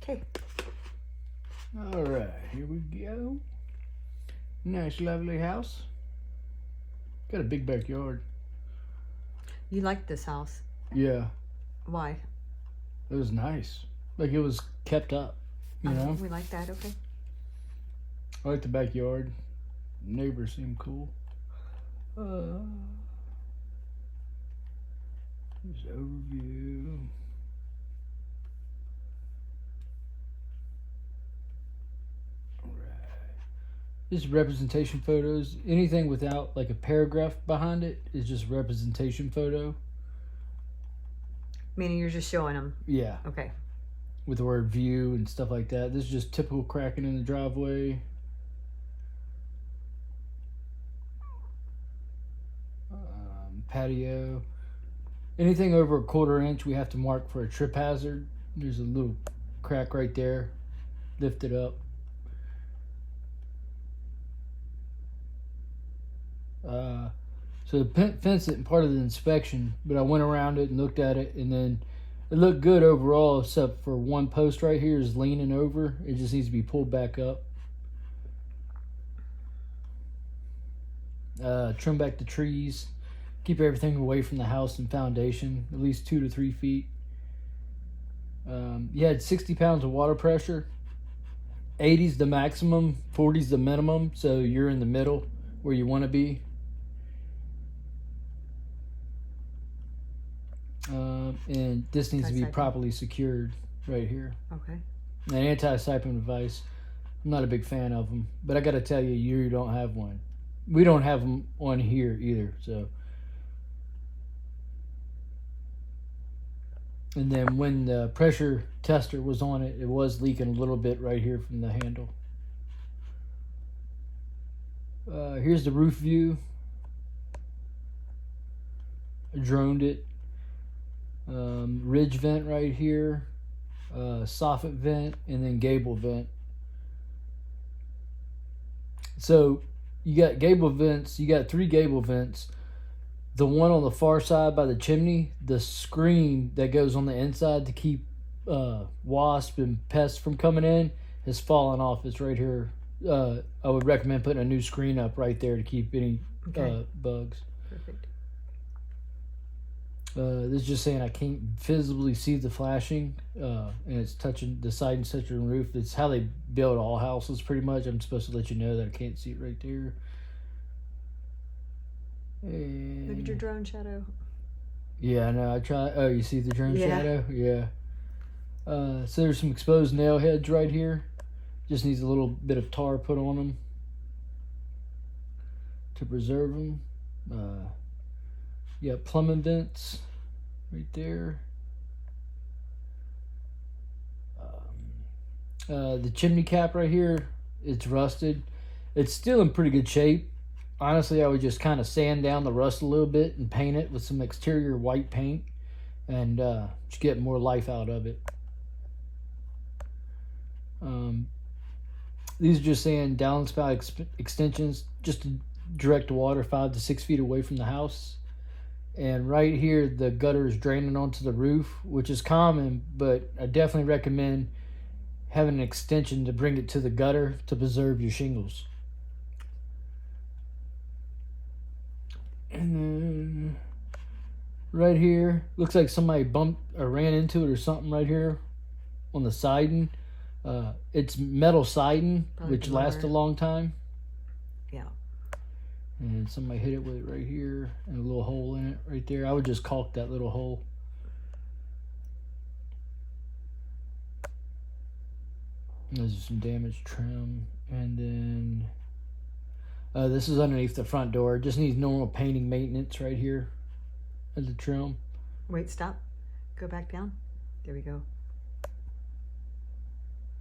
Okay. All right, here we go. Nice, lovely house. Got a big backyard. You like this house. Yeah, Why? it was nice. Like it was kept up, you know? We like that, okay. I like the backyard. Neighbors seem cool. Here's overview. Just representation photos. Anything without like a paragraph behind it is just representation photo. Meaning you're just showing them. Yeah. Okay. With the word view and stuff like that. This is just typical cracking in the driveway. Patio. Anything over a 1/4 inch we have to mark for a trip hazard. There's a little crack right there. Lift it up. So the fence isn't part of the inspection, but I went around it and looked at it, and then it looked good overall, except for one post right here is leaning over. It just needs to be pulled back up. Trim back the trees. Keep everything away from the house and foundation, at least 2 to 3 feet. You had 60 pounds of water pressure. 80's the maximum, 40's the minimum, so you're in the middle where you want to be. And this needs to be properly secured right here. Okay. An anti-siping device. I'm not a big fan of them, but I got to tell you, you don't have one. We don't have them on here either, so. And then when the pressure tester was on it, it was leaking a little bit right here from the handle. Here's the roof view. I droned it. Ridge vent right here. Soffit vent, and then gable vent. So you got gable vents. You got 3 gable vents. The one on the far side by the chimney, the screen that goes on the inside to keep wasp and pests from coming in has fallen off. It's right here. I would recommend putting a new screen up right there to keep any bugs. Perfect. This is just saying I can't visibly see the flashing, and it's touching the side and touching the roof. It's how they build all houses pretty much. I'm supposed to let you know that I can't see it right there. And Look at your drone shadow. yeah, I know. I try. Oh, you see the drone Yeah. shadow? Yeah. So there's some exposed nail heads right here. Just needs a little bit of tar put on them to preserve them. Yeah, plumbing vents right there. The chimney cap right here, it's rusted. It's still in pretty good shape. Honestly, I would just kind of sand down the rust a little bit and paint it with some exterior white paint and just get more life out of it. These are just saying downspout extensions just to direct the water 5 to 6 feet away from the house. And right here, the gutter is draining onto the roof, which is common, but I definitely recommend having an extension to bring it to the gutter to preserve your shingles. And then right here, looks like somebody bumped or ran into it or something right here on the siding. It's metal siding, Probably which lasts a long time. Yeah. And somebody hit it with it right here and a little hole in it right there. I would just caulk that little hole. There's some damaged trim. And then this is underneath the front door. Just needs normal painting maintenance right here at the trim. Wait, stop. Go back down. There we go.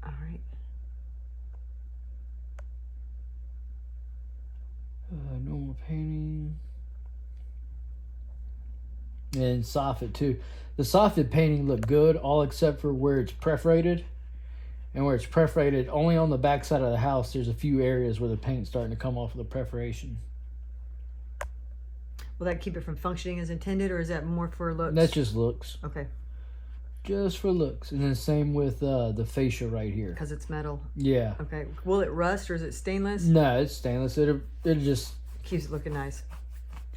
All right. Normal painting. And soffit too. The soffit painting looked good, all except for where it's perforated. And where it's perforated, only on the back side of the house, there's a few areas where the paint's starting to come off of the perforation. Will that keep it from functioning as intended, or is that more for looks? That's just looks. Okay. just for looks. And then same with the fascia right here. Because it's metal. Yeah. Okay. Will it rust or is it stainless? No, it's stainless. It just keeps it looking nice.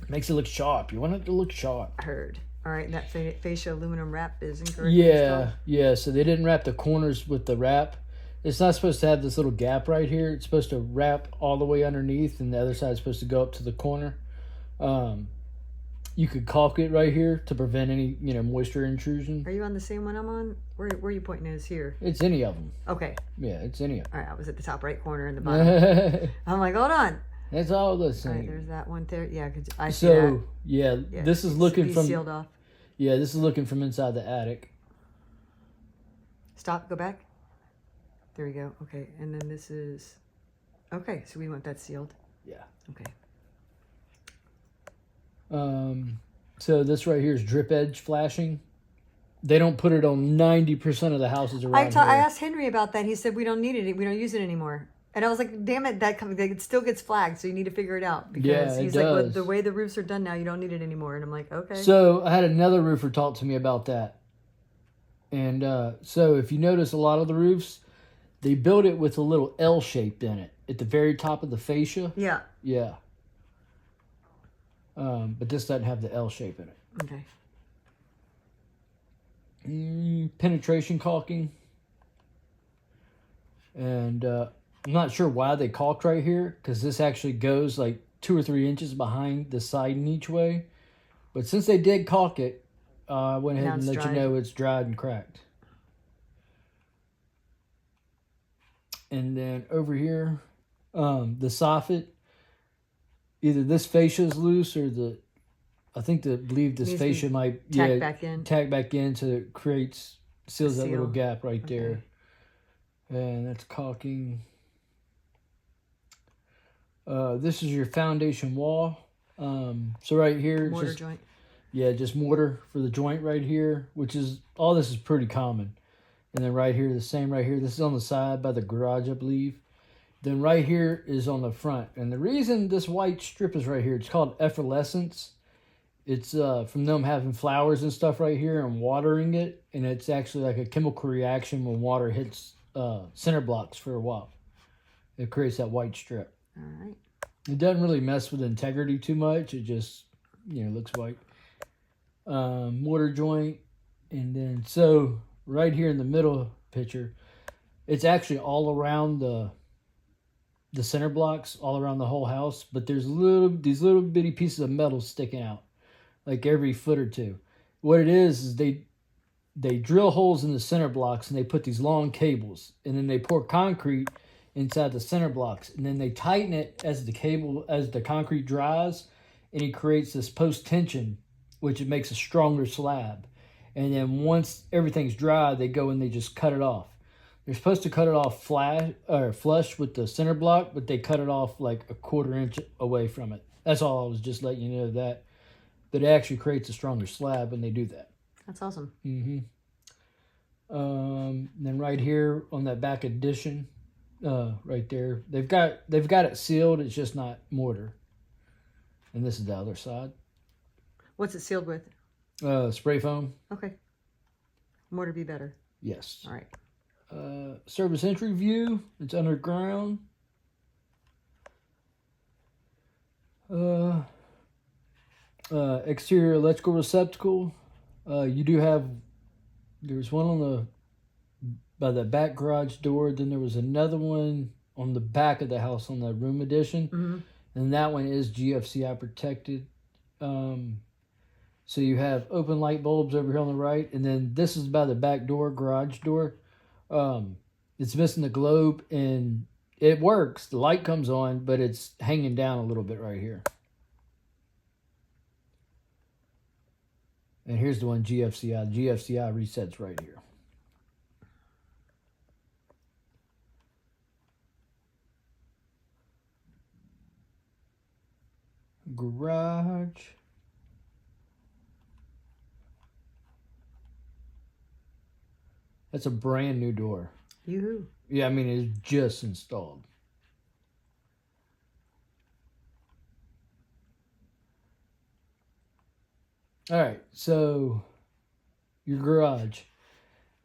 Makes it look sharp. You want it to look sharp. Heard. All right, that fascia aluminum wrap is incorrect. Yeah. So they didn't wrap the corners with the wrap. It's not supposed to have this little gap right here. It's supposed to wrap all the way underneath, and the other side is supposed to go up to the corner. You could caulk it right here to prevent any moisture intrusion. Are you on the same one I'm on? Where are you pointing is here? It's any of them. Okay. Yeah, it's any of them. All right, I was at the top right corner in the bottom. I'm like, hold on. It's all the same. All right, there's that one there. Yeah, I see that. Yeah, this is looking from sealed off. Yeah, this is looking from inside the attic. Stop. Go back. There we go. Okay, and then this is. Okay, so we want that sealed. Yeah. Okay. So this right here is drip edge flashing. They don't put it on 90% of the houses around here. I asked Henry about that. He said we don't need it. We don't use it anymore. And I was like, damn it, it still gets flagged, so you need to figure it out. Because he's like, well, the way the roofs are done now, you don't need it anymore. And I'm like, okay. So I had another roofer talk to me about that. And so if you notice a lot of the roofs, they build it with a little L shape in it at the very top of the fascia. Yeah. Yeah. But this doesn't have the L shape in it. Okay. Penetration caulking. And I'm not sure why they caulked right here, because this actually goes like 2 or 3 inches behind the siding each way. But since they did caulk it, I went ahead and let you know it's dried and cracked. And then over here, the soffit, either this fascia is loose or I believe this fascia might tack back in, so it seals that little gap right there. And that's caulking. This is your foundation wall. So right here, mortar joint. Yeah, just mortar for the joint right here, which is all this is pretty common. And then right here, the same right here. This is on the side by the garage, I believe. Then right here is on the front. And the reason this white strip is right here, it's called effervescence. It's from them having flowers and stuff right here and watering it. And it's actually like a chemical reaction when water hits center blocks for a while. It creates that white strip. All right. It doesn't really mess with integrity too much. It just, looks white. Mortar joint. And then, so right here in the middle picture, it's actually all around the center blocks, all around the whole house. But there's these little bitty pieces of metal sticking out, like every foot or two. What it is they drill holes in the center blocks and they put these long cables, and then they pour concrete inside the center blocks, and then they tighten it as the concrete dries, and it creates this post tension, which it makes a stronger slab. And then once everything's dry, they go and they just cut it off. They're supposed to cut it off flush with the center block, but they cut it off like a 1/4 inch away from it. That's all. I was just letting you know that. But it actually creates a stronger slab when they do that. That's awesome. Mm-hmm. Then right here on that back addition, right there, they've got it sealed. It's just not mortar. And this is the other side. What's it sealed with? Spray foam. Okay. Mortar be better. Yes. All right. Service entry view. It's underground. Exterior electrical receptacle. You do have. There's one by the back garage door. Then there was another one on the back of the house on the room addition, and that one is GFCI protected. So you have open light bulbs over here on the right, and then this is by the back door, garage door. It's missing the globe, and it works. The light comes on, but it's hanging down a little bit right here. And here's the one GFCI. GFCI resets right here. Garage. That's a brand new door. Yoo-hoo. Yeah, I mean, it's just installed. All right, so your garage.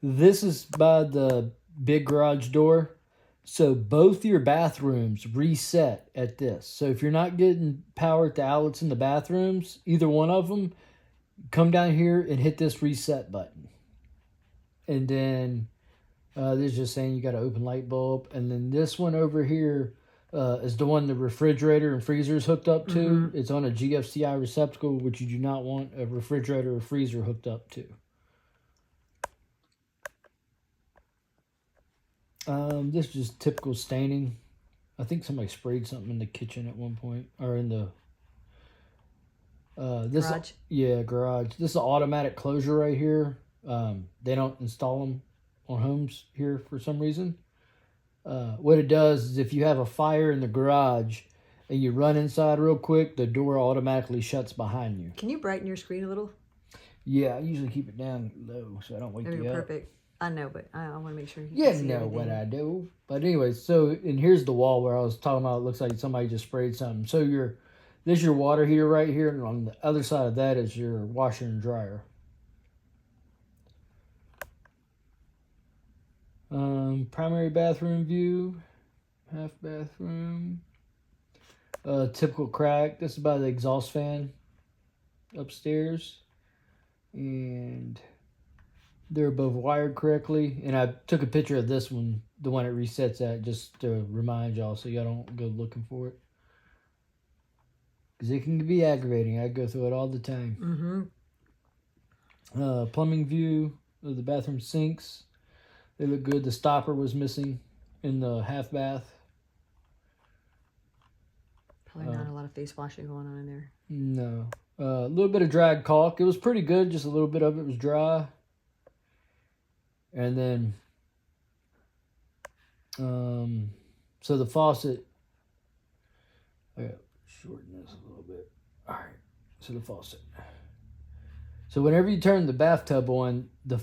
This is by the big garage door. So both your bathrooms reset at this. So if you're not getting power at the outlets in the bathrooms, either one of them, come down here and hit this reset button. And then this is just saying you got an open light bulb. And then this one over here is the one the refrigerator and freezer is hooked up to. Mm-hmm. It's on a GFCI receptacle, which you do not want a refrigerator or freezer hooked up to. This is just typical staining. I think somebody sprayed something in the kitchen at one point, or in the garage. Yeah, garage. This is an automatic closure right here. They don't install them on homes here for some reason. What it does is if you have a fire in the garage and you run inside real quick, the door automatically shuts behind you. Can you brighten your screen a little? Yeah, I usually keep it down low so I don't wake you up. Perfect. I know, but I want to make sure you know everything. What I do. But anyway, so, and here's the wall where I was talking about. It looks like somebody just sprayed something. So this is your water heater right here, and on the other side of that is your washer and dryer. Primary bathroom view, half bathroom. Typical crack. This is by the exhaust fan upstairs, and they're both wired correctly. And I took a picture of this one, the one it resets at, just to remind y'all so y'all don't go looking for it. Because it can be aggravating. I go through it all the time. Mm-hmm. Plumbing view of the bathroom sinks. They look good. The stopper was missing in the half bath. Probably not a lot of face washing going on in there. No. A little bit of dried caulk. It was pretty good. Just a little bit of it was dry. And then, so the faucet, I gotta shorten this a little bit. All right, so the faucet. So whenever you turn the bathtub on, the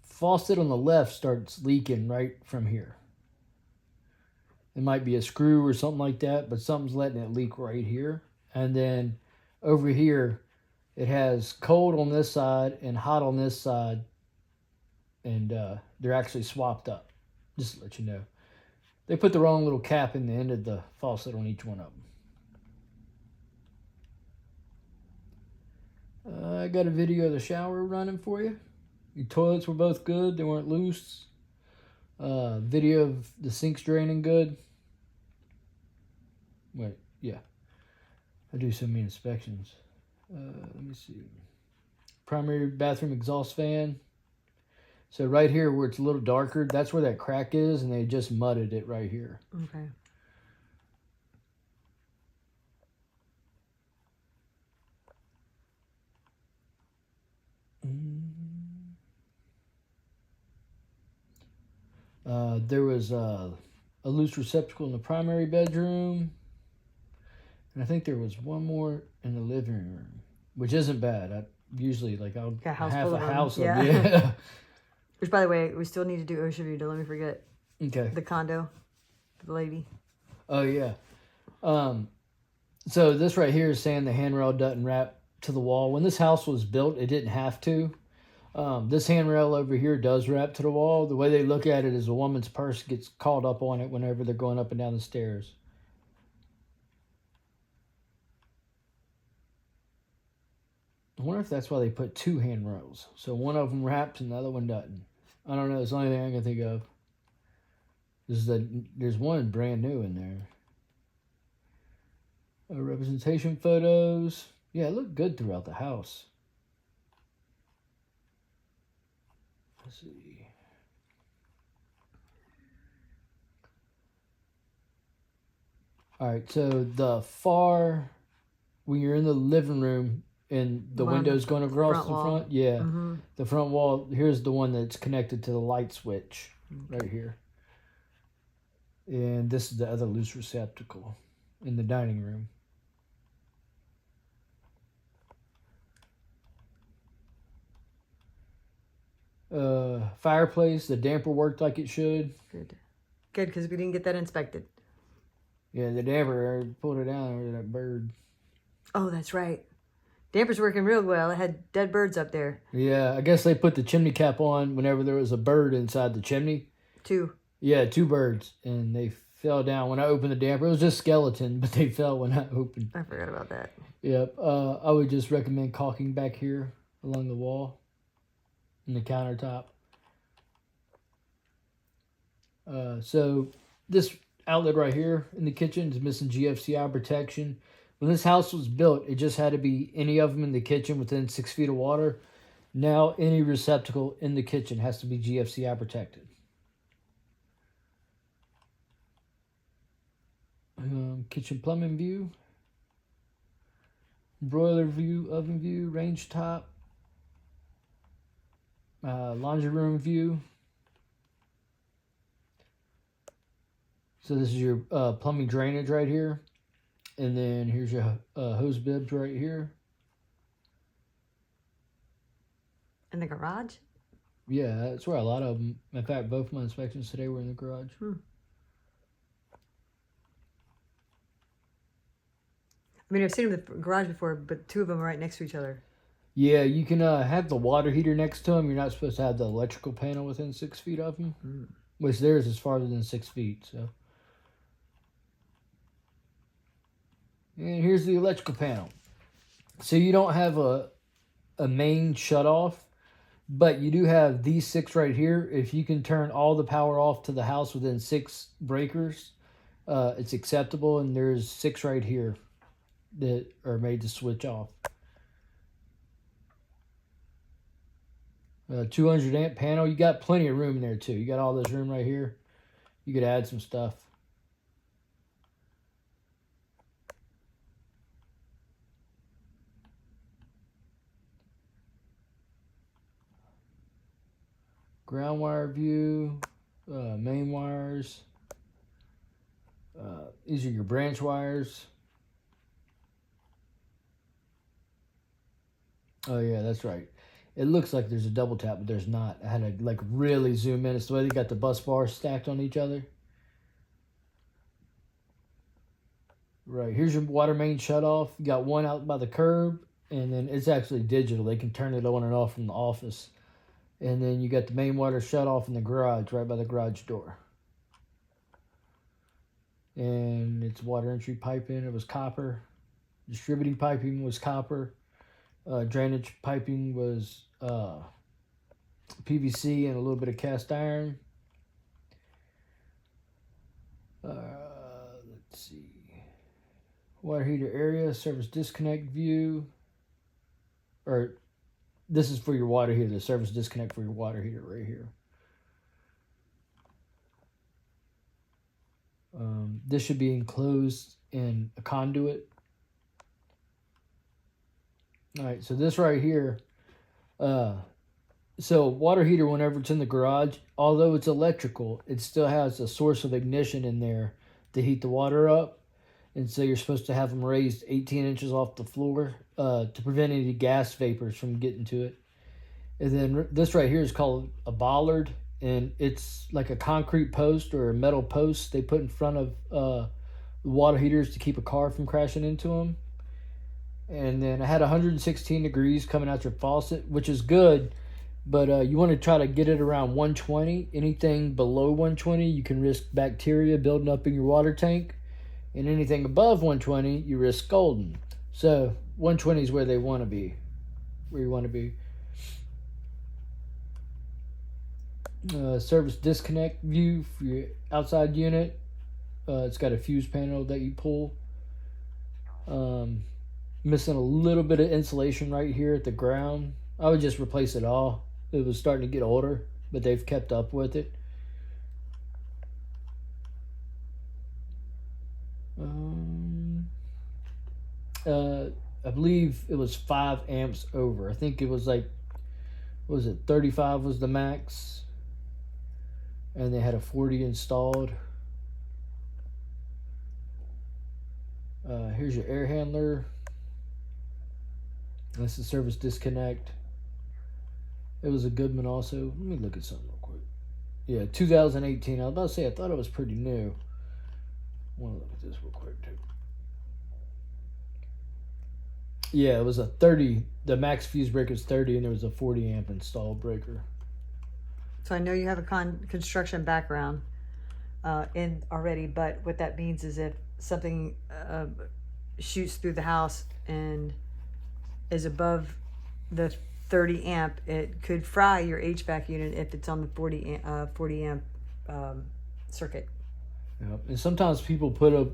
faucet on the left starts leaking right from here. It might be a screw or something like that, but something's letting it leak right here. And then over here, it has cold on this side and hot on this side. And they're actually swapped up, just to let you know. They put the wrong little cap in the end of the faucet on each one of them. I got a video of the shower running for you. The toilets were both good. They weren't loose. Video of the sinks draining good. Wait, yeah. I do so many inspections. Let me see. Primary bathroom exhaust fan. So right here where it's a little darker, that's where that crack is, and they just mudded it right here. Okay. There was a loose receptacle in the primary bedroom. And I think there was one more in the living room, which isn't bad. I usually, I'll have a house of them. Yeah. Which, by the way, we still need to do OSHA review. Don't let me forget. Okay. The condo, the lady. Oh, yeah. So this right here is saying the handrail doesn't wrap to the wall. When this house was built, it didn't have to. This handrail over here does wrap to the wall. The way they look at it is a woman's purse gets caught up on it whenever they're going up and down the stairs. I wonder if that's why they put two handrails. So one of them wraps and the other one doesn't. I don't know. It's the only thing I can think of. There's one brand new in there. Representation photos. Yeah, it looked good throughout the house. Let's see. All right, so when you're in the living room and the window's going across the front, yeah, mm-hmm. The front wall, here's the one that's connected to the light switch right here. And this is the other loose receptacle in the dining room. Fireplace, the damper worked like it should. Good, because we didn't get that inspected. Yeah, the damper, I pulled it down over that bird. Oh, that's right. Damper's working real well. It had dead birds up there. Yeah, I guess they put the chimney cap on whenever there was a bird inside the chimney. 2. Yeah, 2 birds, and they fell down when I opened the damper. It was just skeleton, but they fell when I opened. I forgot about that. Yep. I would just recommend caulking back here along the wall and the countertop. So this outlet right here in the kitchen is missing GFCI protection. When this house was built, it just had to be any of them in the kitchen within 6 feet of water. Now any receptacle in the kitchen has to be GFCI protected. Kitchen plumbing view. Broiler view, oven view, range top. Laundry room view. So this is your plumbing drainage right here. And then here's your hose bibs right here. In the garage? Yeah, that's where a lot of them. In fact, both my inspections today were in the garage. I mean, I've seen them in the garage before, but 2 of them are right next to each other. Yeah, you can have the water heater next to them. You're not supposed to have the electrical panel within 6 feet of them. Which theirs is farther than 6 feet, so. And here's the electrical panel. So you don't have a main shut off, but you do have these 6 right here. If you can turn all the power off to the house within 6 breakers, it's acceptable. And there's 6 right here that are made to switch off. 200 amp panel. You got plenty of room in there too. You got all this room right here. You could add some stuff. Ground wire view, main wires. These are your branch wires. Oh yeah, that's right. It looks like there's a double tap, but there's not. I had to like really zoom in. It's the way they got the bus bars stacked on each other. Right, here's your water main shut off. You got one out by the curb, and then it's actually digital. They can turn it on and off from the office. And then you got the main water shut off in the garage, right by the garage door. And it's water entry piping. It was copper. Distributing piping was copper. Drainage piping was PVC and a little bit of cast iron. Let's see. Water heater area, service disconnect view. Or this is for your water heater, the service disconnect for your water heater right here. This should be enclosed in a conduit. All right, so this right here, so water heater, whenever it's in the garage, although it's electrical, it still has a source of ignition in there to heat the water up. And so you're supposed to have them raised 18 inches off the floor to prevent any gas vapors from getting to it. And then this right here is called a bollard, and it's like a concrete post or a metal post they put in front of the water heaters to keep a car from crashing into them. And then I had 116 degrees coming out your faucet, which is good, but you want to try to get it around 120. Anything below 120, you can risk bacteria building up in your water tank. And anything above 120, you risk scalding. So 120 is where they want to be, where you want to be. Service disconnect view for your outside unit. It's got a fuse panel that you pull. Missing a little bit of insulation right here at the ground. I would just replace it all. It was starting to get older, but they've kept up with it. I believe it was 5 amps over. I think it was like, what was it, 35 was the max, and they had a 40 installed. Here's your air handler. That's the service disconnect. It was a Goodman also. Let me look at something real quick. Yeah, 2018. I was about to say, I thought it was pretty new. I want to look at this real quick too. Yeah, it was a 30. The max fuse breaker is 30, and there was a 40 amp installed breaker. So I know you have a construction background in already, but what that means is if something shoots through the house and is above the 30 amp, it could fry your HVAC unit if it's on the 40 amp circuit. Yep. And sometimes people put a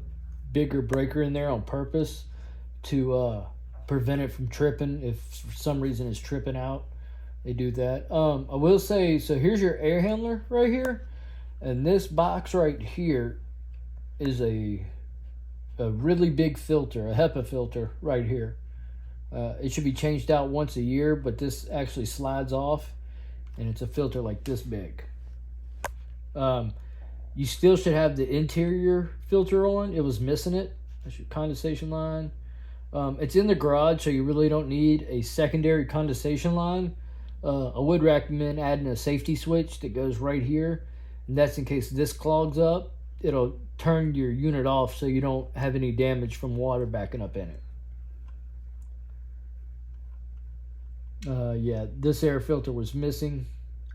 bigger breaker in there on purpose to prevent it from tripping. If for some reason it's tripping out, they do that. I will say, so here's your air handler right here, and this box right here is a really big filter, a HEPA filter right here. It should be changed out once a year, but this actually slides off, and it's a filter like this big. You still should have the interior filter on. It was missing it. That's your condensation line. It's in the garage, so you really don't need a secondary condensation line. I would recommend adding a safety switch that goes right here, and that's in case this clogs up. It'll turn your unit off so you don't have any damage from water backing up in it. Yeah, this air filter was missing.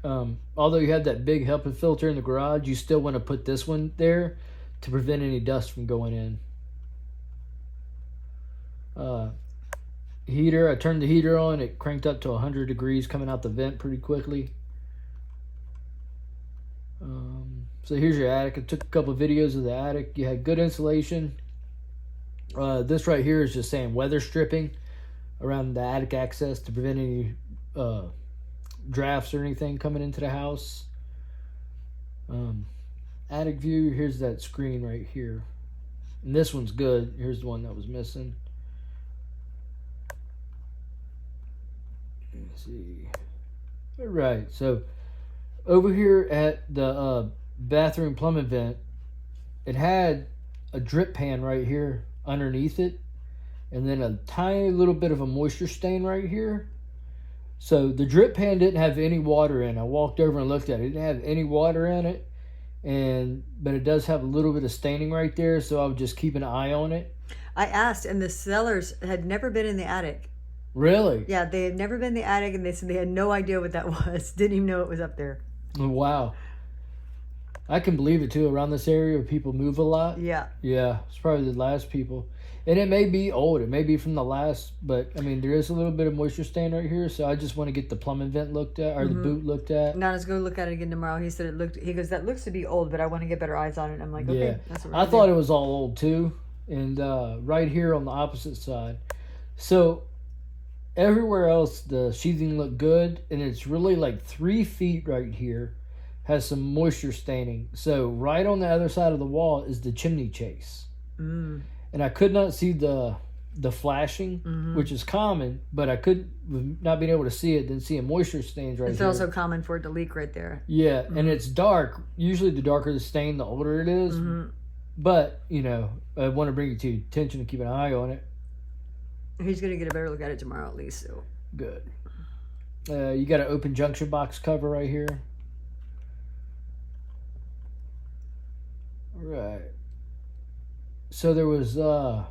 Although you had that big HEPA filter in the garage, you still want to put this one there to prevent any dust from going in. Heater, I turned the heater on. It cranked up to 100 degrees coming out the vent pretty quickly. So here's your attic. I took a couple of videos of the attic. You had good insulation. This right here is just saying weather stripping around the attic access to prevent any drafts or anything coming into the house. Attic view, here's that screen right here. And this one's good. Here's the one that was missing. Let's see. All right, so over here at the bathroom plumbing vent, it had a drip pan right here underneath it, and then a tiny little bit of a moisture stain right here. So the drip pan didn't have any water in it. I walked over and looked at it. It didn't have any water in it, but it does have a little bit of staining right there, so I would just keep an eye on it. I asked, and the sellers had never been in the attic. Really? Yeah, they had never been in the attic, and they said they had no idea what that was. Didn't even know it was up there. Wow. I can believe it too. Around this area where people move a lot. Yeah. Yeah, it's probably the last people. And it may be old. It may be from the last, but I mean, there is a little bit of moisture stain right here. So I just want to get the plumbing vent looked at, or the boot looked at. Now let's go look at it again tomorrow. He said he goes, that looks to be old, but I want to get better eyes on it. I'm like, okay, that's what we're I thought it was all old too. And right here on the opposite side. So everywhere else, the sheathing looked good. And it's really like 3 feet right here has some moisture staining. So right on the other side of the wall is the chimney chase. And I could not see the flashing, which is common, but I could, not being able to see it, then seeing moisture stains right here. It's also common for it to leak right there. Yeah, and it's dark. Usually the darker the stain, the older it is. But, you know, I want to bring it to your attention and keep an eye on it. He's going to get a better look at it tomorrow at least. So good. You got an open junction box cover right here. All right. So there was, I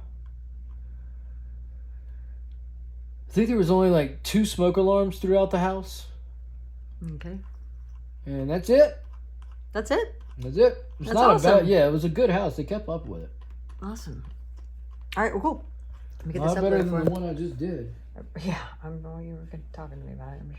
think there was only like 2 smoke alarms throughout the house. Okay. And that's it. That's it? That's it. It's that's not awesome. a bad, yeah, it was a good house. They kept up with it. Awesome. All right, well, cool. Let me get A lot this up better there than for the one I just did. Yeah, I know you were talking to me about it. I'm sure.